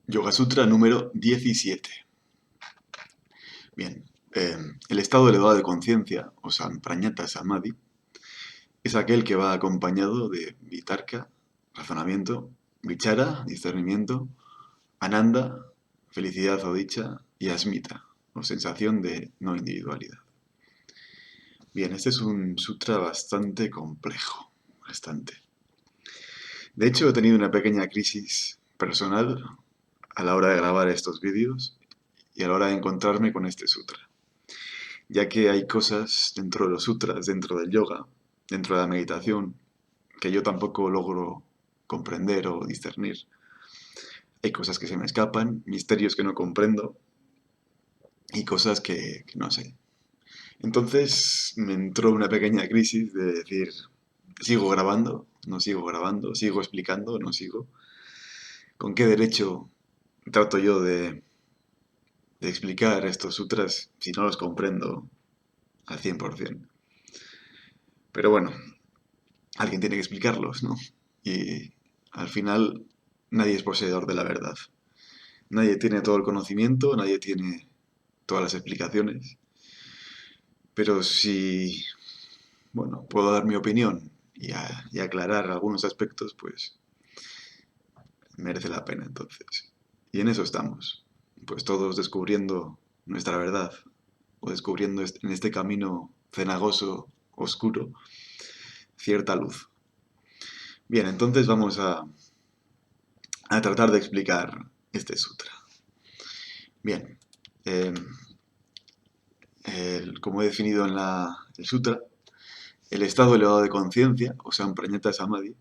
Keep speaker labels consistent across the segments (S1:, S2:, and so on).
S1: Yoga Sutra número 17. Bien, el estado elevado de conciencia, o Samprajñata Samadhi, es aquel que va acompañado de Vitarka, razonamiento, Vichara, discernimiento, Ananda, felicidad o dicha, y Asmita, o sensación de no individualidad. Bien, este es un sutra bastante complejo, bastante. De hecho, he tenido una pequeña crisis personal a la hora de grabar estos vídeos y a la hora de encontrarme con este sutra, ya que hay cosas dentro de los sutras, dentro del yoga, dentro de la meditación, que yo tampoco logro comprender o discernir. Hay cosas que se me escapan, misterios que no comprendo y cosas que no sé. Entonces me entró una pequeña crisis de decir, ¿sigo grabando? ¿No sigo grabando? ¿Sigo explicando? ¿No sigo? ¿Con qué derecho trato yo de explicar estos sutras si no los comprendo al 100%? Pero bueno, alguien tiene que explicarlos, ¿no? Y al final nadie es poseedor de la verdad. Nadie tiene todo el conocimiento, nadie tiene todas las explicaciones. Pero si, bueno, puedo dar mi opinión y aclarar algunos aspectos, pues merece la pena entonces. Y en eso estamos, pues todos descubriendo nuestra verdad o descubriendo en este camino cenagoso, oscuro, cierta luz. Bien, entonces vamos a tratar de explicar este sutra. Bien, eh, como he definido en el sutra, el estado elevado de conciencia, o Samprajñata Samadhi,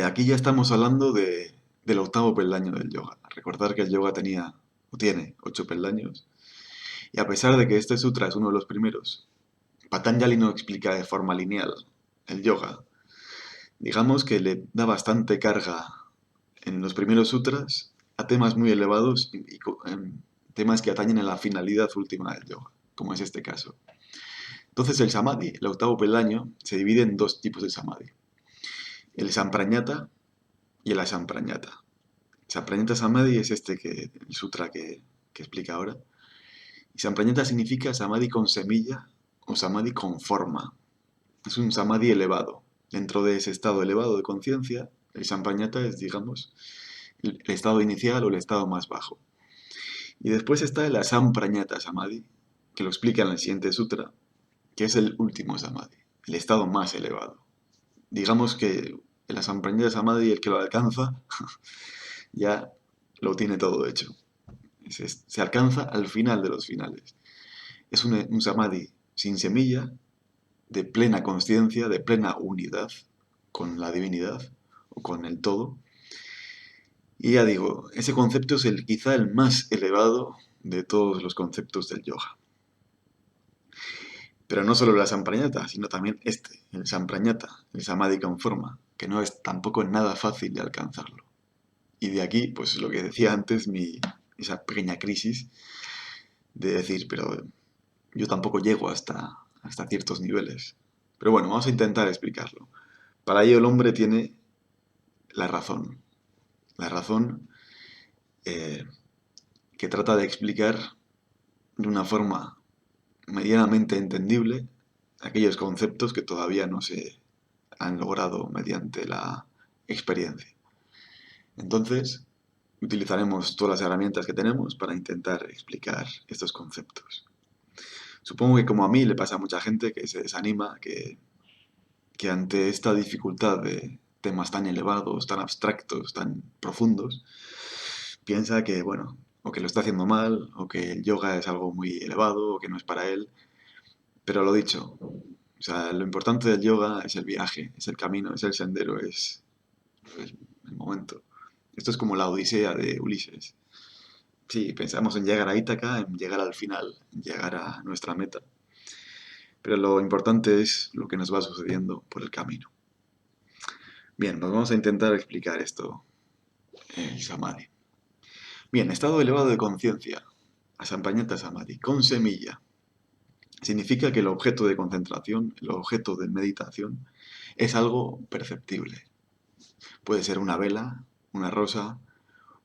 S1: aquí ya estamos hablando del octavo peldaño del yoga. Recordar que el yoga tenía o tiene 8 peldaños, y a pesar de que este sutra es uno de los primeros, Patanjali no explica de forma lineal el yoga. Digamos que le da bastante carga en los primeros sutras a temas muy elevados y temas que atañen a la finalidad última del yoga, como es este caso. Entonces el samadhi, el octavo peldaño, se divide en dos tipos de samadhi. El samprajñata y el asamprajñata. Samprajñata samadhi es el sutra que explica ahora. Y samprajñata significa samadhi con semilla o samadhi con forma. Es un samadhi elevado. Dentro de ese estado elevado de conciencia, el samprajñata es, digamos, el estado inicial o el estado más bajo. Y después está el asamprajñata samadhi, que lo explica en el siguiente sutra, que es el último samadhi, el estado más elevado. Digamos que el asamprajñata samadhi, el que lo alcanza, ya lo tiene todo hecho. Se alcanza al final de los finales. Es un samadhi sin semilla, de plena consciencia, de plena unidad con la divinidad o con el todo. Y ya digo, ese concepto es quizá el más elevado de todos los conceptos del yoga. Pero no solo la samprajñata, sino también el samprajñata, el samadhi con forma, que no es tampoco nada fácil de alcanzarlo. Y de aquí, pues lo que decía antes, esa pequeña crisis de decir, pero yo tampoco llego hasta ciertos niveles. Pero bueno, vamos a intentar explicarlo. Para ello el hombre tiene la razón. La razón eh, que trata de explicar de una forma medianamente entendible aquellos conceptos que todavía no se han logrado mediante la experiencia. Entonces, utilizaremos todas las herramientas que tenemos para intentar explicar estos conceptos. Supongo que como a mí le pasa a mucha gente que se desanima, que ante esta dificultad de temas tan elevados, tan abstractos, tan profundos, piensa que, bueno, o que lo está haciendo mal, o que el yoga es algo muy elevado, o que no es para él. Pero lo dicho, o sea, lo importante del yoga es el viaje, es el camino, es el sendero, es el momento. Esto es como la Odisea de Ulises. Sí, pensamos en llegar a Ítaca, en llegar al final, en llegar a nuestra meta. Pero lo importante es lo que nos va sucediendo por el camino. Bien, pues vamos a intentar explicar esto, el samadhi. Bien, estado elevado de conciencia, asamprajñata samadhi, con semilla. Significa que el objeto de concentración, el objeto de meditación, es algo perceptible. Puede ser una vela, una rosa,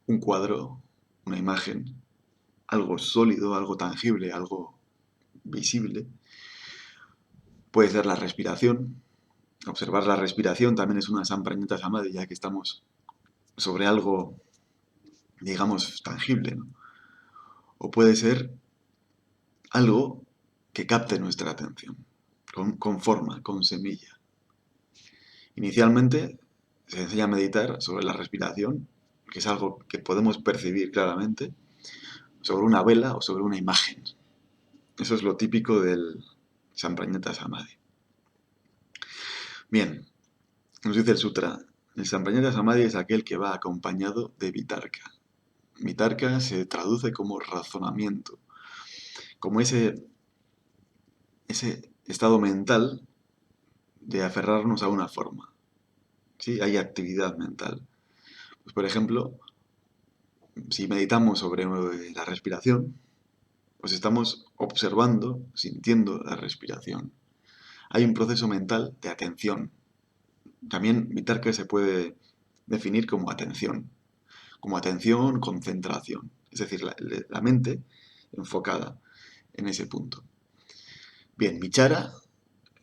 S1: un cuadro, una imagen, algo sólido, algo tangible, algo visible. Puede ser la respiración. Observar la respiración también es una Samprañata Samadhi, ya que estamos sobre algo, digamos, tangible, ¿no? O puede ser algo que capte nuestra atención, con forma, con semilla. Inicialmente se enseña a meditar sobre la respiración, que es algo que podemos percibir claramente, sobre una vela o sobre una imagen. Eso es lo típico del Samprañata Samadhi. Bien, nos dice el sutra, el Samprañata Samadhi es aquel que va acompañado de Vitarka. Vitarka se traduce como razonamiento, como ese estado mental de aferrarnos a una forma. ¿Sí? Hay actividad mental. Pues, por ejemplo, si meditamos sobre la respiración, pues estamos observando, sintiendo la respiración. Hay un proceso mental de atención. También Vitarka se puede definir como atención, concentración. Es decir, la mente enfocada en ese punto. Bien, Vichara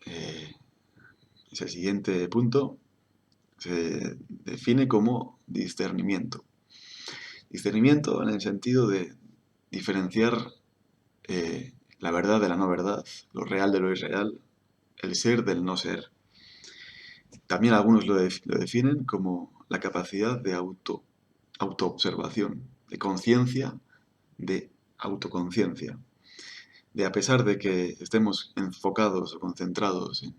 S1: es el siguiente punto. Se define como discernimiento. Discernimiento en el sentido de diferenciar la verdad de la no verdad, lo real de lo irreal, el ser del no ser. También algunos lo definen como la capacidad de autoobservación, de conciencia, de autoconciencia. De a pesar de que estemos enfocados o concentrados en,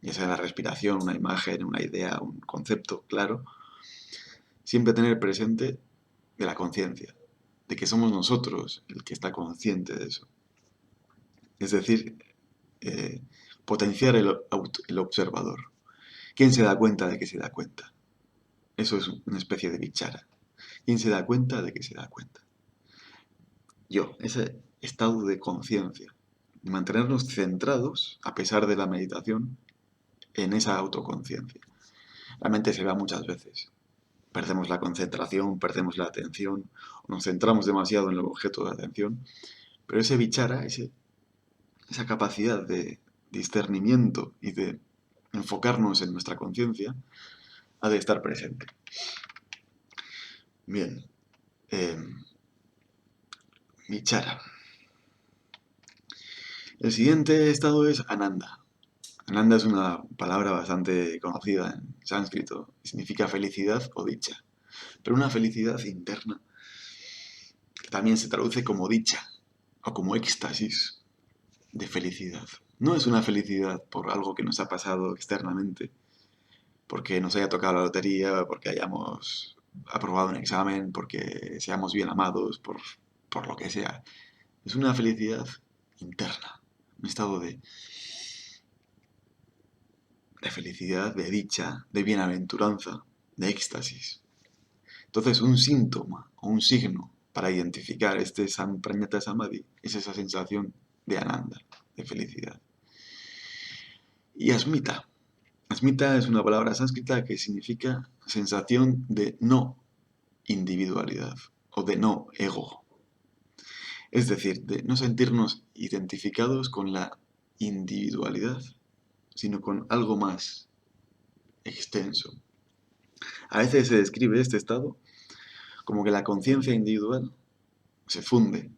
S1: ya sea en la respiración, una imagen, una idea, un concepto claro, siempre tener presente de la conciencia, de que somos nosotros el que está consciente de eso. Es decir, potenciar el observador. ¿Quién se da cuenta de que se da cuenta? Eso es una especie de vichara. ¿Quién se da cuenta de que se da cuenta? Yo, ese estado de conciencia, de mantenernos centrados, a pesar de la meditación, en esa autoconciencia. La mente se va muchas veces. Perdemos la concentración, perdemos la atención, nos centramos demasiado en el objeto de atención, pero ese vichara, esa capacidad de discernimiento y de enfocarnos en nuestra conciencia, ha de estar presente. Bien, vichara. El siguiente estado es ananda. Ananda es una palabra bastante conocida en sánscrito, significa felicidad o dicha, pero una felicidad interna que también se traduce como dicha o como éxtasis de felicidad. No es una felicidad por algo que nos ha pasado externamente, porque nos haya tocado la lotería, porque hayamos aprobado un examen, porque seamos bien amados, por lo que sea. Es una felicidad interna, un estado de felicidad, de dicha, de bienaventuranza, de éxtasis. Entonces, un síntoma o un signo para identificar este Samprañata Samadhi es esa sensación de ananda, de felicidad. Y asmita. Asmita es una palabra sánscrita que significa sensación de no individualidad o de no ego. Es decir, de no sentirnos identificados con la individualidad, sino con algo más extenso. A veces se describe este estado como que la conciencia individual se funde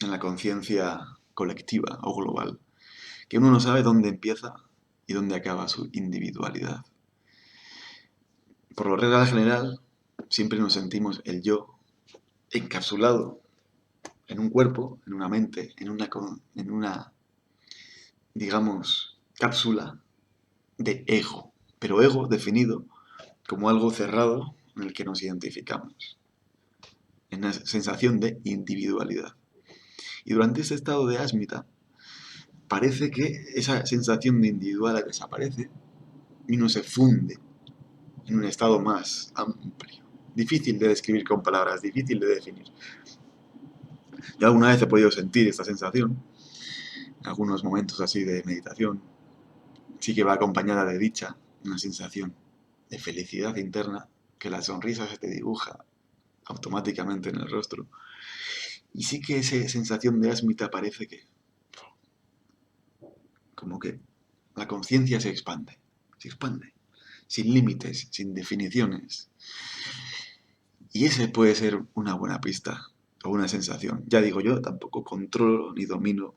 S1: en la conciencia colectiva o global, que uno no sabe dónde empieza y dónde acaba su individualidad. Por lo regla general, siempre nos sentimos el yo encapsulado en un cuerpo, en una mente, en una digamos, cápsula de ego, pero ego definido como algo cerrado en el que nos identificamos, en una sensación de individualidad. Y durante este estado de asmita, parece que esa sensación de individual desaparece y uno se funde en un estado más amplio. Difícil de describir con palabras, difícil de definir. Yo alguna vez he podido sentir esta sensación, en algunos momentos así de meditación. Sí que va acompañada de dicha, una sensación de felicidad interna, que la sonrisa se te dibuja automáticamente en el rostro. Y sí que esa sensación de asmita parece que, como que la conciencia se expande, sin límites, sin definiciones. Y ese puede ser una buena pista o una sensación. Ya digo, yo tampoco controlo ni domino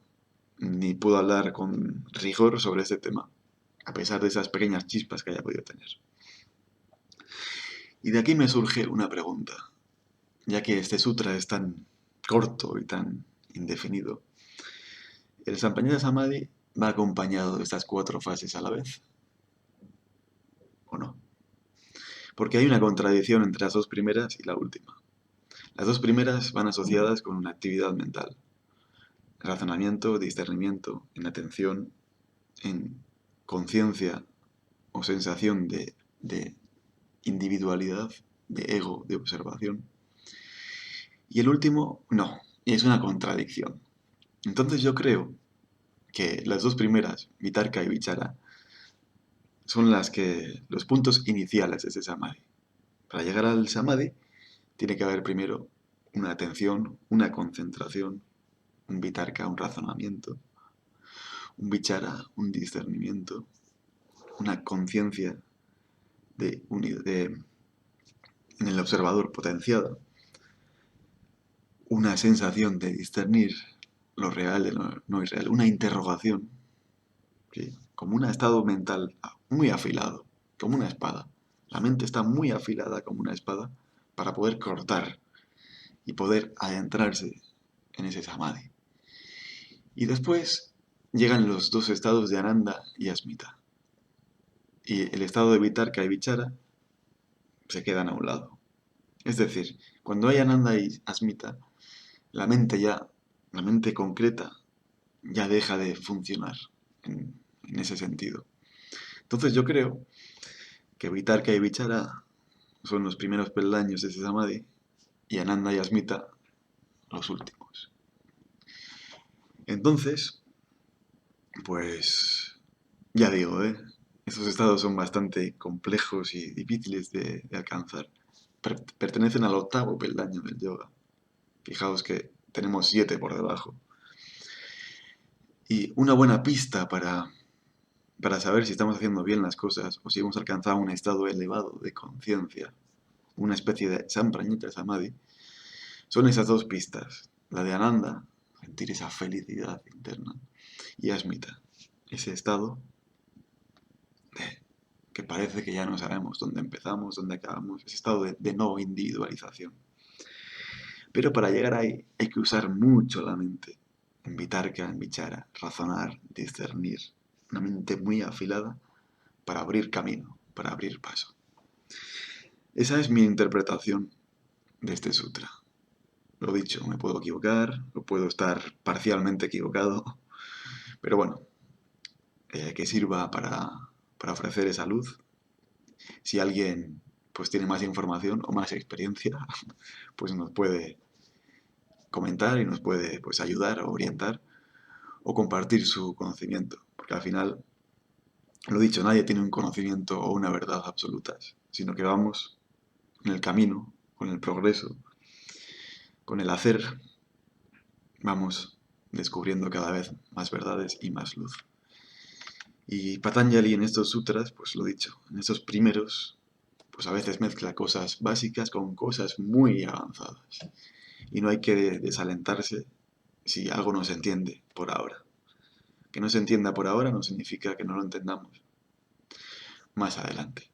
S1: ni puedo hablar con rigor sobre este tema, a pesar de esas pequeñas chispas que haya podido tener. Y de aquí me surge una pregunta, ya que este sutra es tan corto y tan indefinido. ¿El Sampaññata Samadhi va acompañado de estas 4 fases a la vez? ¿O no? Porque hay una contradicción entre las 2 primeras y la última. Las 2 primeras van asociadas con una actividad mental. Razonamiento, discernimiento, en atención, en conciencia o sensación de individualidad, de ego, de observación. Y el último, no, y es una contradicción. Entonces yo creo que las 2 primeras, Vitarka y Vichara, son los puntos iniciales de ese Samadhi. Para llegar al Samadhi tiene que haber primero una atención, una concentración, un Vitarka, un razonamiento, un Vichara, un discernimiento, una conciencia en el observador potenciado, una sensación de discernir lo real de lo no irreal, una interrogación, ¿sí? Como un estado mental muy afilado, como una espada. La mente está muy afilada como una espada para poder cortar y poder adentrarse en ese samadhi. Y después llegan los 2 estados de Ananda y Asmita. Y el estado de Vitarka y Vichara se quedan a un lado. Es decir, cuando hay Ananda y Asmita, la mente la mente concreta, ya deja de funcionar en ese sentido. Entonces yo creo que Vitarka y Vichara son los primeros peldaños de ese Samadhi y Ananda y Asmita los últimos. Entonces, pues ya digo, esos estados son bastante complejos y difíciles de alcanzar. Pertenecen al 8º peldaño del yoga. Fijaos que tenemos 7 por debajo. Y una buena pista para saber si estamos haciendo bien las cosas o si hemos alcanzado un estado elevado de conciencia, una especie de Samprañita Samadhi, son esas 2 pistas. La de Ananda, sentir esa felicidad interna, y Asmita, ese estado que parece que ya no sabemos dónde empezamos, dónde acabamos, ese estado de no individualización. Pero para llegar ahí hay que usar mucho la mente, en Vitarka, en Vichara, razonar, discernir, una mente muy afilada para abrir camino, para abrir paso. Esa es mi interpretación de este sutra. Lo dicho, me puedo equivocar, o puedo estar parcialmente equivocado, pero bueno, que sirva para ofrecer esa luz. Si alguien pues tiene más información o más experiencia, pues nos puede comentar y nos puede pues ayudar o orientar o compartir su conocimiento, porque al final, lo dicho, nadie tiene un conocimiento o una verdad absolutas, sino que vamos en el camino, con el progreso, con el hacer, vamos descubriendo cada vez más verdades y más luz. Y Patanjali en estos sutras, pues lo dicho, en estos primeros, pues a veces mezcla cosas básicas con cosas muy avanzadas. Y no hay que desalentarse si algo no se entiende por ahora. Que no se entienda por ahora no significa que no lo entendamos más adelante.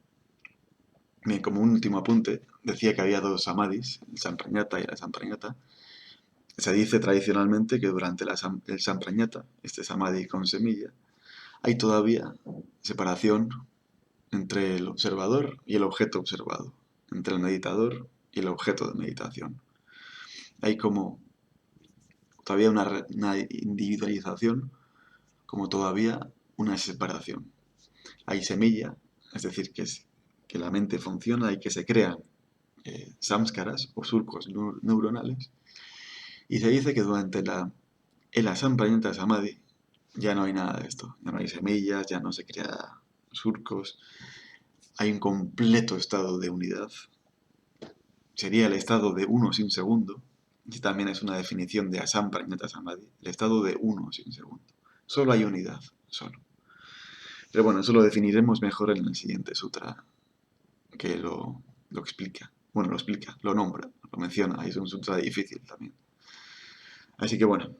S1: Bien, como un último apunte, decía que había 2 samadhis, el Samprañata y la Samprañata. Se dice tradicionalmente que durante el Samprañata, este samadhi con semilla, hay todavía separación entre el observador y el objeto observado, entre el meditador y el objeto de meditación. Hay como todavía una individualización, como todavía una separación. Hay semilla, es decir, que la mente funciona y que se crean samskaras o surcos neuronales, y se dice que durante el Asamprañata Samadhi ya no hay nada de esto, ya no hay semillas, ya no se crean surcos, hay un completo estado de unidad sería el estado de uno sin segundo, y también es una definición de Asam Prañata Samadhi, el estado de uno sin segundo. Solo hay unidad, solo. Pero bueno, eso lo definiremos mejor en el siguiente sutra, que lo explica. Bueno, lo explica, lo nombra, lo menciona, y es un sutra difícil también. Así que bueno,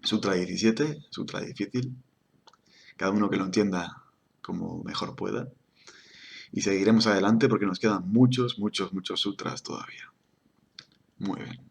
S1: sutra 17, sutra difícil, cada uno que lo entienda como mejor pueda. Y seguiremos adelante porque nos quedan muchos, muchos, muchos sutras todavía. Muy bien.